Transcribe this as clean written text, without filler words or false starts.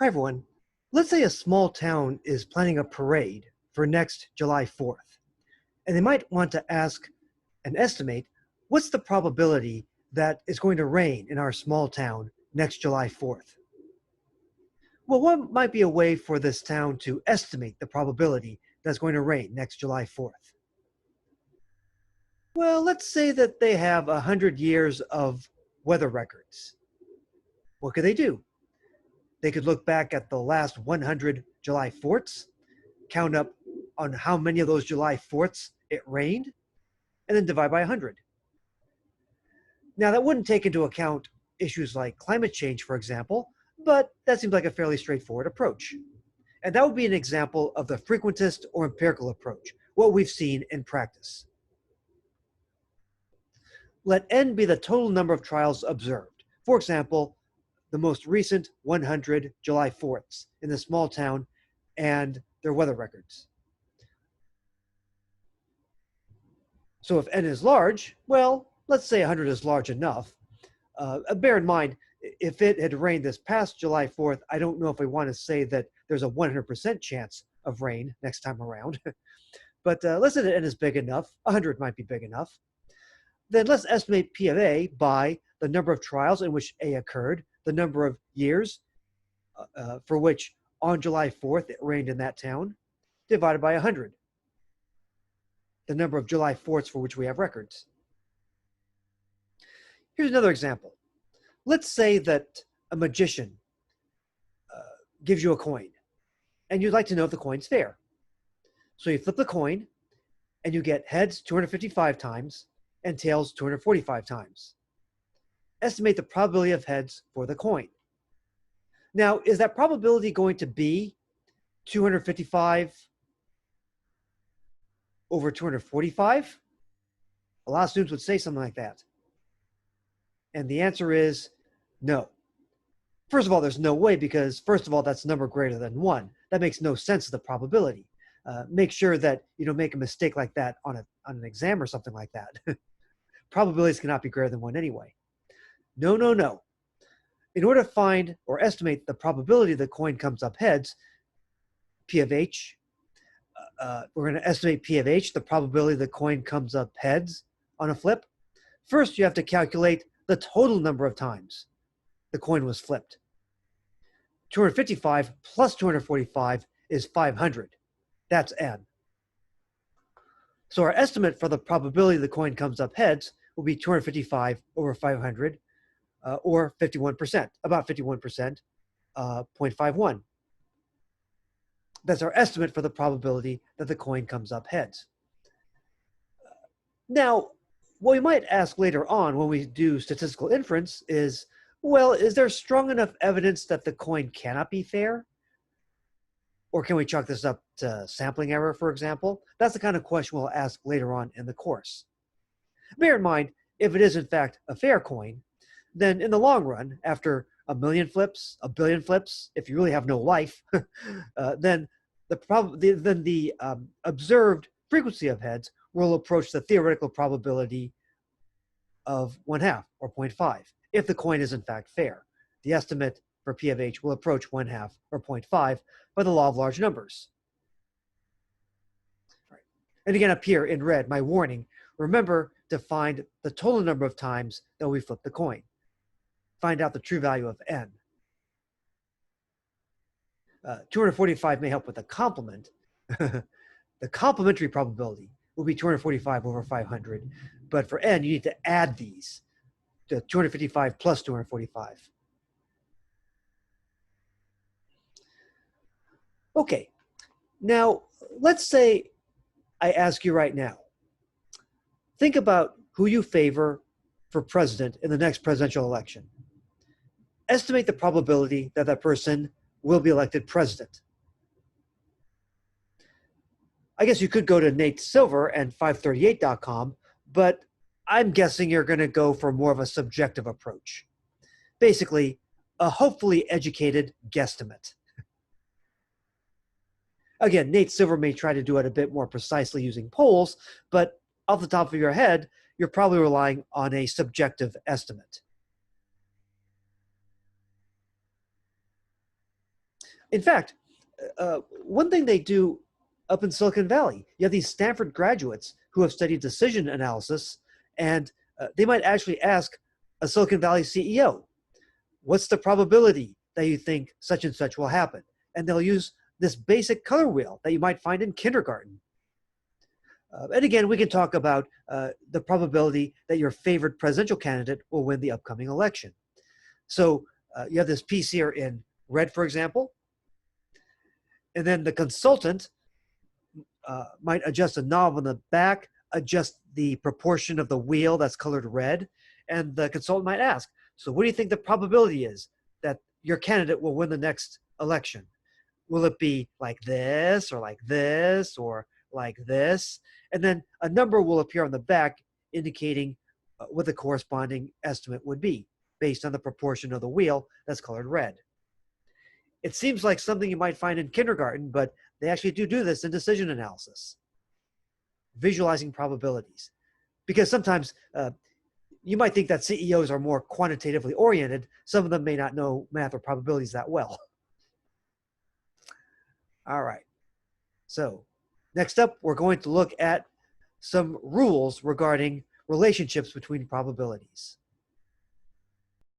Hi, everyone. Let's say a small town is planning a parade for next July 4th, and they might want to ask and estimate what's the probability that it's going to rain in our small town next July 4th. Well, what might be a way for this town to estimate the probability that it's going to rain next July 4th? Well, let's say that they have 100 years of weather records. What could they do? They could look back at the last 100 July 4ths, count up on how many of those July 4ths it rained, and then divide by 100. Now, that wouldn't take into account issues like climate change, for example, but that seems like a fairly straightforward approach. And that would be an example of the frequentist or empirical approach, what we've seen in practice. Let n be the total number of trials observed. For example, the most recent 100 July 4ths in the small town and their weather records. So if n is large, well, let's say 100 is large enough. Bear in mind, if it had rained this past July 4th, I don't know if we want to say that there's a 100% chance of rain next time around. But let's say that n is big enough, 100 might be big enough. Then let's estimate P of A by the number of trials in which A occurred, the number of years for which on July 4th it rained in that town, divided by 100, the number of July 4ths for which we have records. Here's another example. Let's say that a magician gives you a coin, and you'd like to know if the coin's fair. So you flip the coin, and you get heads 255 times, and tails 245 times. Estimate the probability of heads for the coin. Now, is that probability going to be 255 over 245? A lot of students would say something like that. And the answer is no. First of all, there's no way because, first of all, that's a number greater than 1. That makes no sense of the probability. Make sure that you don't make a mistake like that on an exam or something like that. Probabilities cannot be greater than 1 anyway. No, no, no. In order to find or estimate the probability the coin comes up heads, P of H, we're going to estimate P of H, the probability the coin comes up heads on a flip. First, you have to calculate the total number of times the coin was flipped. 255 plus 245 is 500. That's n. So our estimate for the probability the coin comes up heads will be 255 over 500, or 51%, about 51%, 0.51. That's our estimate for the probability that the coin comes up heads. Now, what we might ask later on when we do statistical inference is, well, is there strong enough evidence that the coin cannot be fair? Or can we chalk this up to sampling error, for example? That's the kind of question we'll ask later on in the course. Bear in mind, if it is in fact a fair coin, then in the long run, after a million flips, a billion flips, if you really have no life, then the observed frequency of heads will approach the theoretical probability of 1/2 or 0.5 if the coin is in fact fair. The estimate for P of H will approach 1/2 or 0.5 by the law of large numbers. Right. And again, up here in red, my warning, remember to find the total number of times that we flip the coin. Find out the true value of n. 245 may help with the complement. The complementary probability will be 245 over 500, but for n, you need to add these to 255 plus 245. Okay, now let's say I ask you right now, think about who you favor for president in the next presidential election. Estimate the probability that that person will be elected president. I guess you could go to Nate Silver and 538.com, but I'm guessing you're going to go for more of a subjective approach. Basically, a hopefully educated guesstimate. Again, Nate Silver may try to do it a bit more precisely using polls, but off the top of your head, you're probably relying on a subjective estimate. In fact, one thing they do up in Silicon Valley, you have these Stanford graduates who have studied decision analysis, and they might actually ask a Silicon Valley CEO, what's the probability that you think such and such will happen? And they'll use this basic color wheel that you might find in kindergarten. And again, we can talk about the probability that your favorite presidential candidate will win the upcoming election. So you have this piece here in red, for example, and then the consultant might adjust a knob on the back, adjust the proportion of the wheel that's colored red, and the consultant might ask, so what do you think the probability is that your candidate will win the next election? Will it be like this, or like this, or like this? And then a number will appear on the back indicating what the corresponding estimate would be based on the proportion of the wheel that's colored red. It seems like something you might find in kindergarten, but they actually do this in decision analysis, visualizing probabilities. Because sometimes you might think that CEOs are more quantitatively oriented. Some of them may not know math or probabilities that well. All right. So next up, we're going to look at some rules regarding relationships between probabilities.